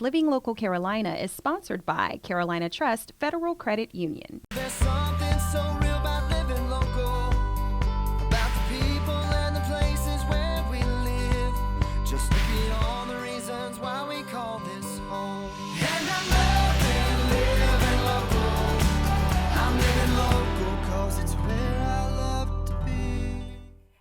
Living Local Carolina is sponsored by Carolina Trust Federal Credit Union. There's something so real about living local, about the people and the places where we live. Just look at all the reasons why we call this home. And I'm loving living local. I'm living local 'cause it's where I love to be.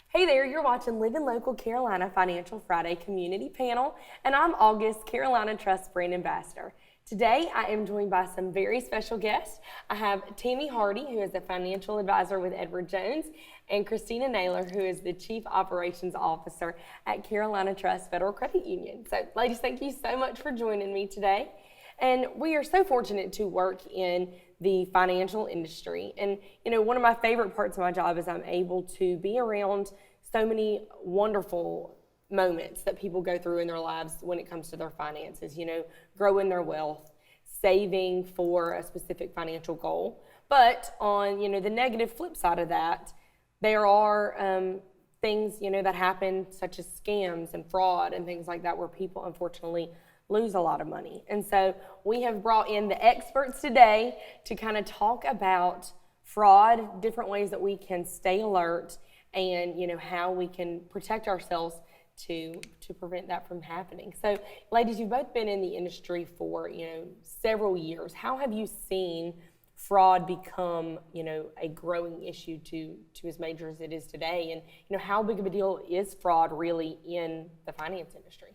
Hey there, you're watching Living Local Carolina Financial Friday Community Panel, and I'm August, Carolina Trust Brand Ambassador. Today, I am joined by some very special guests. I have Tammy Hardy, who is a financial advisor with Edward Jones, and Christina Naylor, who is the Chief Operations Officer at Carolina Trust Federal Credit Union. So, ladies, thank you so much for joining me today. And we are so fortunate to work in the financial industry. And, you know, one of my favorite parts of my job is I'm able to be around so many wonderful moments that people go through in their lives when it comes to their finances, you know, growing their wealth, saving for a specific financial goal. But on, you know, the negative flip side of that, there are things, you know, that happen such as scams and fraud and things like that where people unfortunately lose a lot of money. And so we have brought in the experts today to kind of talk about fraud, different ways that we can stay alert, and, you know, how we can protect ourselves to prevent that from happening. So, ladies, you've both been in the industry for, you know, several years. How have you seen fraud become, you know, a growing issue to as major as it is today? And, you know, how big of a deal is fraud really in the finance industry?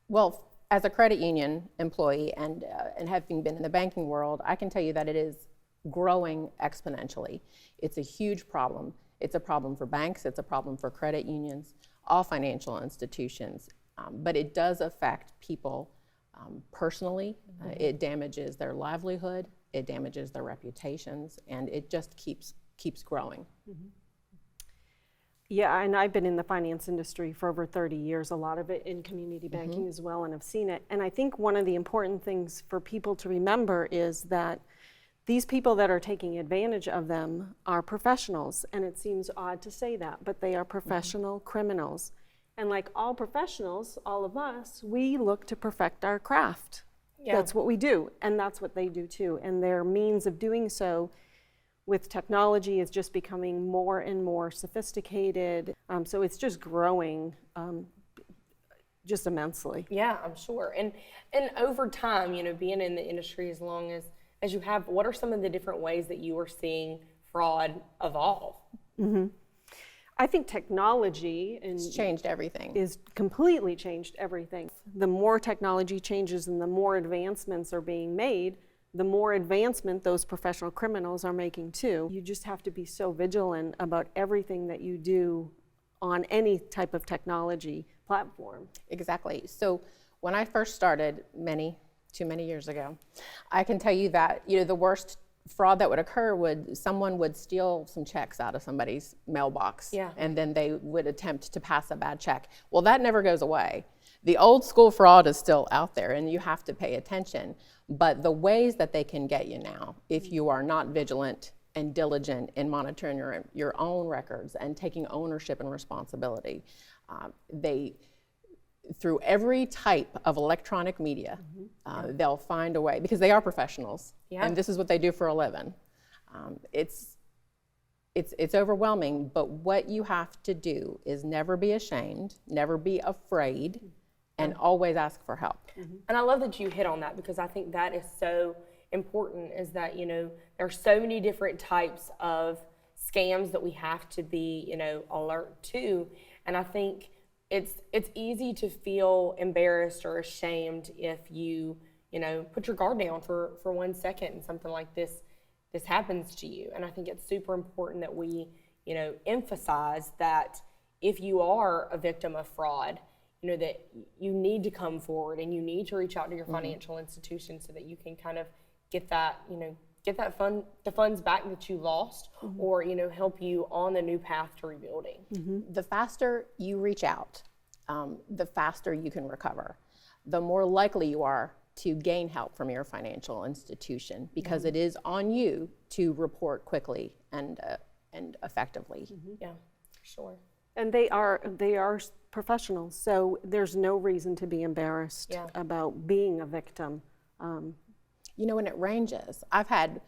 Well, as a credit union employee and having been in the banking world, I can tell you that it is growing exponentially. It's a huge problem. It's a problem for banks, it's a problem for credit unions, all financial institutions, but it does affect people personally. It damages their livelihood, it damages their reputations, and it just keeps growing. Yeah, and I've been in the finance industry for over 30 years, a lot of it in community banking as well, and I've seen it. And I think one of the important things for people to remember is that these people that are taking advantage of them are professionals, and it seems odd to say that, but they are professional criminals. And like all professionals, all of us, we look to perfect our craft. Yeah. That's what we do, and that's what they do too. And their means of doing so with technology is just becoming more and more sophisticated. So it's just growing just immensely. Yeah, I'm sure. And over time, you know, being in the industry as long as you have, what are some of the different ways that you are seeing fraud evolve? I think technology It's changed everything. is completely changed everything. The more technology changes and the more advancements are being made, the more advancement those professional criminals are making too. You just have to be so vigilant about everything that you do on any type of technology platform. Exactly. So when I first started too many years ago, I can tell you that, you know, the worst fraud that would occur someone would steal some checks out of somebody's mailbox, and then they would attempt to pass a bad check. Well, that never goes away. The old school fraud is still out there, and you have to pay attention. But the ways that they can get you now, if you are not vigilant and diligent in monitoring your own records and taking ownership and responsibility, through every type of electronic media, they'll find a way, because they are professionals, and this is what they do for a living. It's overwhelming, but what you have to do is never be ashamed, never be afraid, and always ask for help. And I love that you hit on that, because I think that is so important, is that, you know, there are so many different types of scams that we have to be, you know, alert to. And I think it's easy to feel embarrassed or ashamed if you know, put your guard down for 1 second and something like this happens to you. And I think it's super important that we, you know, emphasize that if you are a victim of fraud, you know, that you need to come forward and you need to reach out to your financial institution so that you can kind of get that, you know, the funds back that you lost, or, you know, help you on the new path to rebuilding. The faster you reach out, the faster you can recover. The more likely you are to gain help from your financial institution, because it is on you to report quickly and effectively. Yeah, for sure. And they are professionals, so there's no reason to be embarrassed Yeah. about being a victim. You know, and it ranges. I've had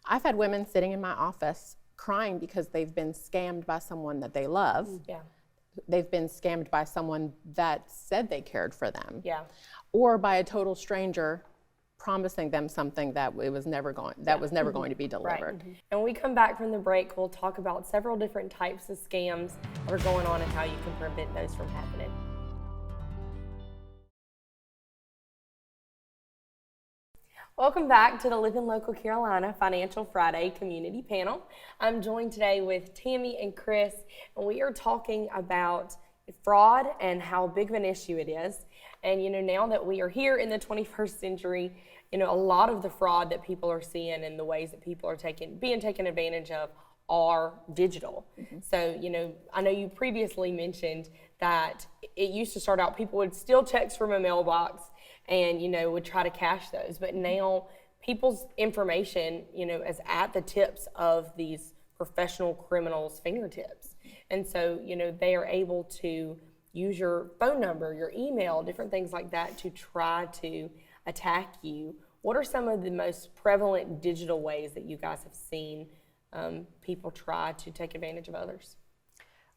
women sitting in my office crying because they've been scammed by someone that they love. Yeah. They've been scammed by someone that said they cared for them. Yeah. Or by a total stranger promising them something that was never going to be delivered. Right. And when we come back from the break, we'll talk about several different types of scams that are going on and how you can prevent those from happening. Welcome back to the Living Local Carolina Financial Friday Community Panel. I'm joined today with Tammy and Chris, and we are talking about fraud and how big of an issue it is. And now that we are here in the 21st century, a lot of the fraud that people are seeing and the ways that people are being taken advantage of are digital. So, I know you previously mentioned that it used to start out, people would steal checks from a mailbox and, would try to cash those. But now people's information, is at the tips of these professional criminals' fingertips. And so, they are able to use your phone number, your email, different things like that to try to attack you. What are some of the most prevalent digital ways that you guys have seen people try to take advantage of others?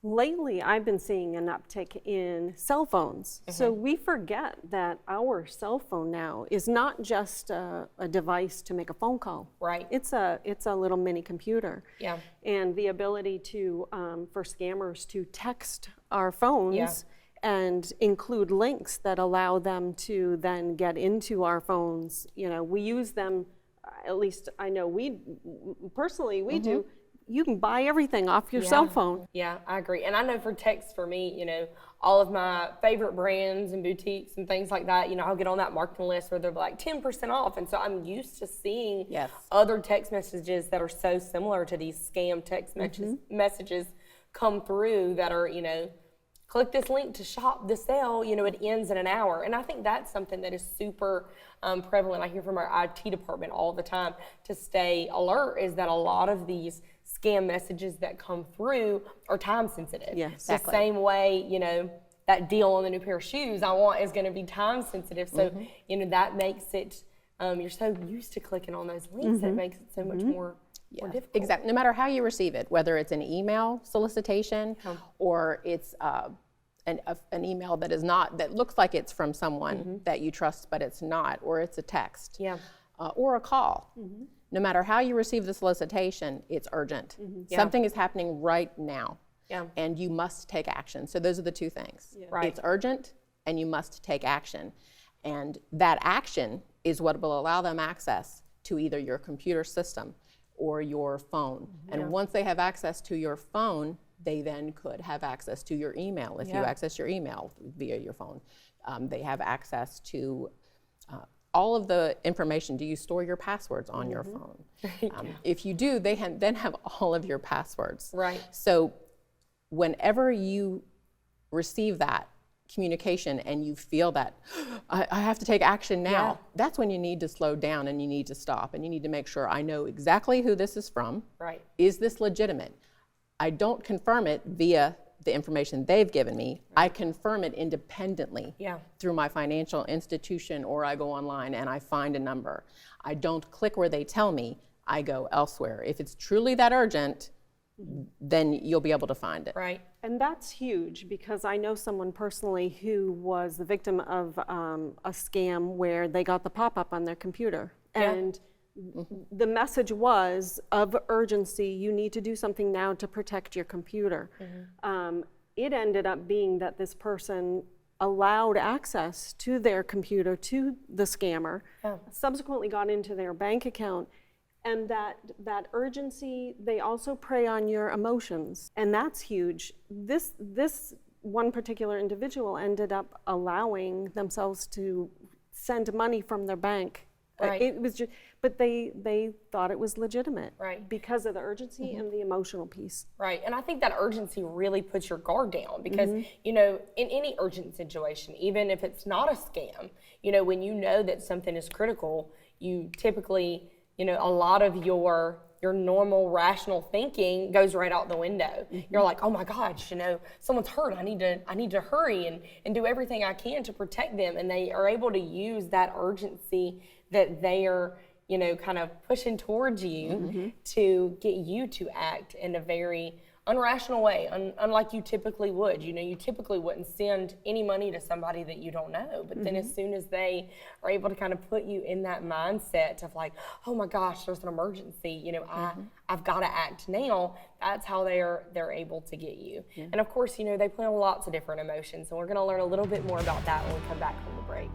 Lately, I've been seeing an uptick in cell phones. So we forget that our cell phone now is not just a device to make a phone call. Right. It's a little mini computer. Yeah. And the ability to for scammers to text our phones and include links that allow them to then get into our phones. We use them. At least I know we do. You can buy everything off your cell phone. Yeah, I agree. And I know for text for me, all of my favorite brands and boutiques and things like that, I'll get on that marketing list where they're like 10% off. And so I'm used to seeing other text messages that are so similar to these scam text messages come through that are, click this link to shop the sale, it ends in an hour. And I think that's something that is super prevalent. I hear from our IT department all the time to stay alert, is that a lot of these scam messages that come through are time sensitive. Yeah, exactly. The same way, that deal on the new pair of shoes I want is going to be time sensitive. So, that makes it, you're so used to clicking on those links that makes it so much more difficult. Exactly. No matter how you receive it, whether it's an email solicitation or it's an email that looks like it's from someone that you trust, but it's not, or it's a text, or a call. No matter how you receive the solicitation, it's urgent. Something is happening right now, and you must take action. So those are the two things. Right. It's urgent, and you must take action. And that action is what will allow them access to either your computer system or your phone. And once they have access to your phone, they then could have access to your email if you access your email via your phone. They have access to all of the information. Do you store your passwords on your phone? If you do, they then have all of your passwords. Right. So whenever you receive that communication and you feel that, I have to take action now, that's when you need to slow down and you need to stop and you need to make sure, I know exactly who this is from. Right. Is this legitimate? I don't confirm it via the information they've given me. I confirm it independently through my financial institution, or I go online and I find a number. I don't click where they tell me, I go elsewhere. If it's truly that urgent, then you'll be able to find it. Right. And that's huge, because I know someone personally who was the victim of a scam where they got the pop-up on their computer. And the message was of urgency, you need to do something now to protect your computer. It ended up being that this person allowed access to their computer to the scammer, subsequently got into their bank account, and that urgency, they also prey on your emotions, and that's huge. This one particular individual ended up allowing themselves to send money from their bank. Right. It was just, but they thought it was legitimate, right, because of the urgency and the emotional piece. Right, and I think that urgency really puts your guard down, because in any urgent situation, even if it's not a scam, when you know that something is critical, you typically, a lot of your your normal rational thinking goes right out the window. You're like, oh my gosh, someone's hurt. I need to hurry and do everything I can to protect them. And they are able to use that urgency that they are, kind of pushing towards you to get you to act in a very unrational way, unlike you typically would. You typically wouldn't send any money to somebody that you don't know. But then as soon as they are able to kind of put you in that mindset of like, oh my gosh, there's an emergency, I've got to act now, that's how they're able to get you. And of course, they play on lots of different emotions. And we're going to learn a little bit more about that when we come back from the break.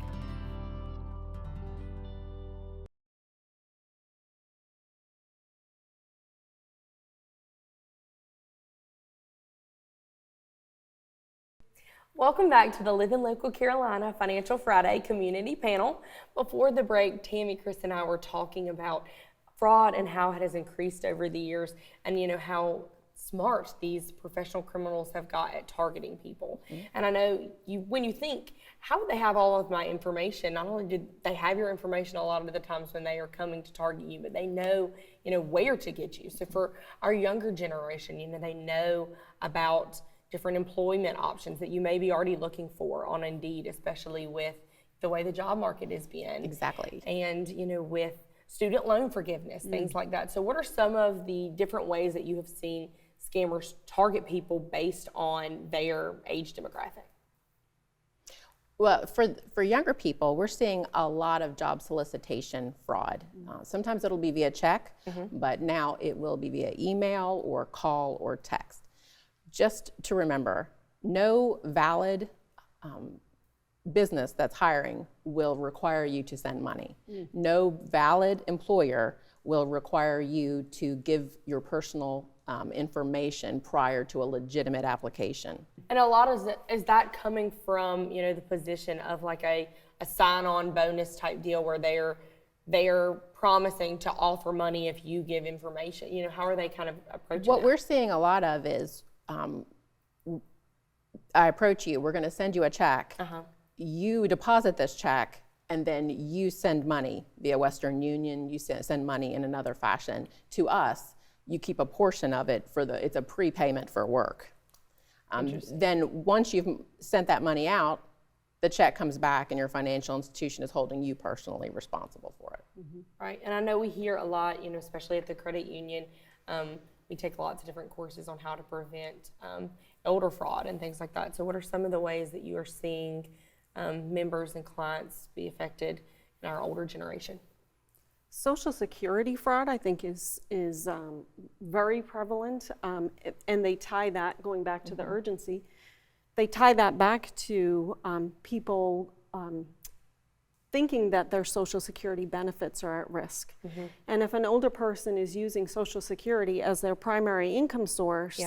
Welcome back to the Living Local Carolina Financial Friday Community Panel. Before the break, Tammy, Chris, and I were talking about fraud and how it has increased over the years, and how smart these professional criminals have got at targeting people. And I know when you think, how would they have all of my information? Not only do they have your information a lot of the times when they are coming to target you, but they know, where to get you. So for our younger generation, they know about different employment options that you may be already looking for on Indeed, especially with the way the job market is being. Exactly. And, with student loan forgiveness, things like that. So what are some of the different ways that you have seen scammers target people based on their age demographic? Well, for younger people, we're seeing a lot of job solicitation fraud. Sometimes it'll be via check, but now it will be via email or call or text. Just to remember, no valid business that's hiring will require you to send money. No valid employer will require you to give your personal information prior to a legitimate application. And a lot is that coming from, the position of like a sign-on bonus type deal where they're promising to offer money if you give information. How are they kind of approaching What that? we're seeing a lot of is I approach you, we're going to send you a check. You deposit this check, and then you send money via Western Union. You send money in another fashion to us. You keep a portion of it it's a prepayment for work. Then once you've sent that money out, the check comes back and your financial institution is holding you personally responsible for it. Right, and I know we hear a lot, especially at the credit union, we take lots of different courses on how to prevent elder fraud and things like that. So what are some of the ways that you are seeing members and clients be affected in our older generation? Social Security fraud, I think, is very prevalent, and they tie that, going back to the urgency, they tie that back to people thinking that their Social Security benefits are at risk. And if an older person is using Social Security as their primary income source,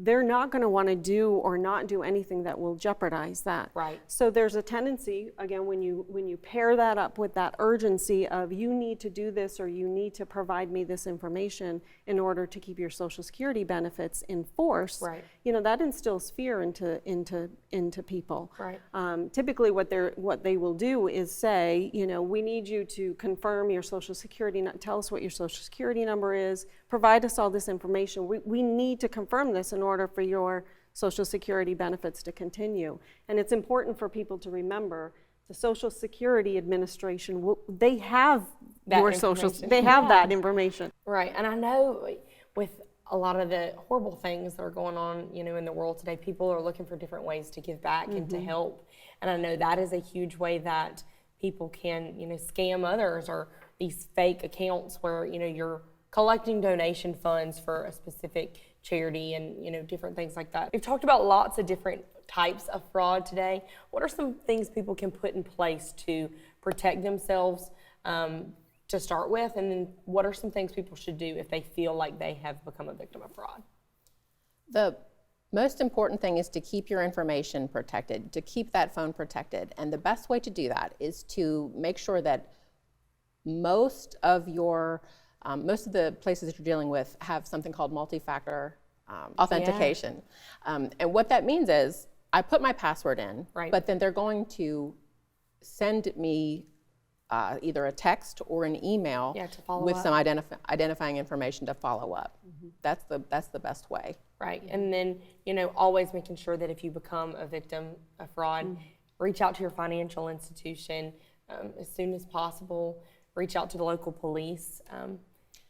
they're not going to want to do or not do anything that will jeopardize that. Right. So there's a tendency, again, when you pair that up with that urgency of you need to do this or you need to provide me this information in order to keep your Social Security benefits in force, Right. That instills fear into people. Right. Typically what they will do is say, we need you to confirm your Social Security, tell us what your Social Security number is, provide us all this information. We need to confirm this in order for your Social Security benefits to continue. And it's important for people to remember the Social Security Administration, they have That your social, information. they have that information. Right, and I know with a lot of the horrible things that are going on, in the world today, people are looking for different ways to give back and to help. And I know that is a huge way that people can, scam others, or these fake accounts where, you're collecting donation funds for a specific charity and, different things like that. We've talked about lots of different types of fraud today. What are some things people can put in place to protect themselves to start with? And then what are some things people should do if they feel like they have become a victim of fraud? The most important thing is to keep your information protected, to keep that phone protected. And the best way to do that is to make sure that most of the places that you're dealing with have something called multi-factor authentication. And what that means is I put my password in, Right. but then they're going to send me either a text or an email Yeah, to follow with up. some identifying information to follow up. That's the best way. Right. And then, always making sure that if you become a victim of fraud, reach out to your financial institution as soon as possible. Reach out to the local police,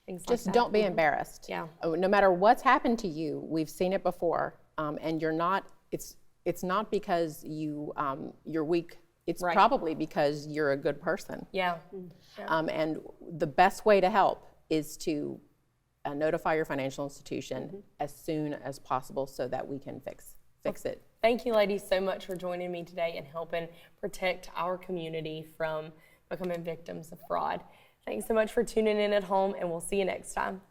things like Just that. don't be embarrassed. Yeah. No matter what's happened to you, we've seen it before, and you're not. It's not because you're weak. It's Right. probably because you're a good person. Yeah. And the best way to help is to notify your financial institution as soon as possible so that we can fix it. Thank you, ladies, so much for joining me today and helping protect our community from becoming victims of fraud. Thanks so much for tuning in at home, and we'll see you next time.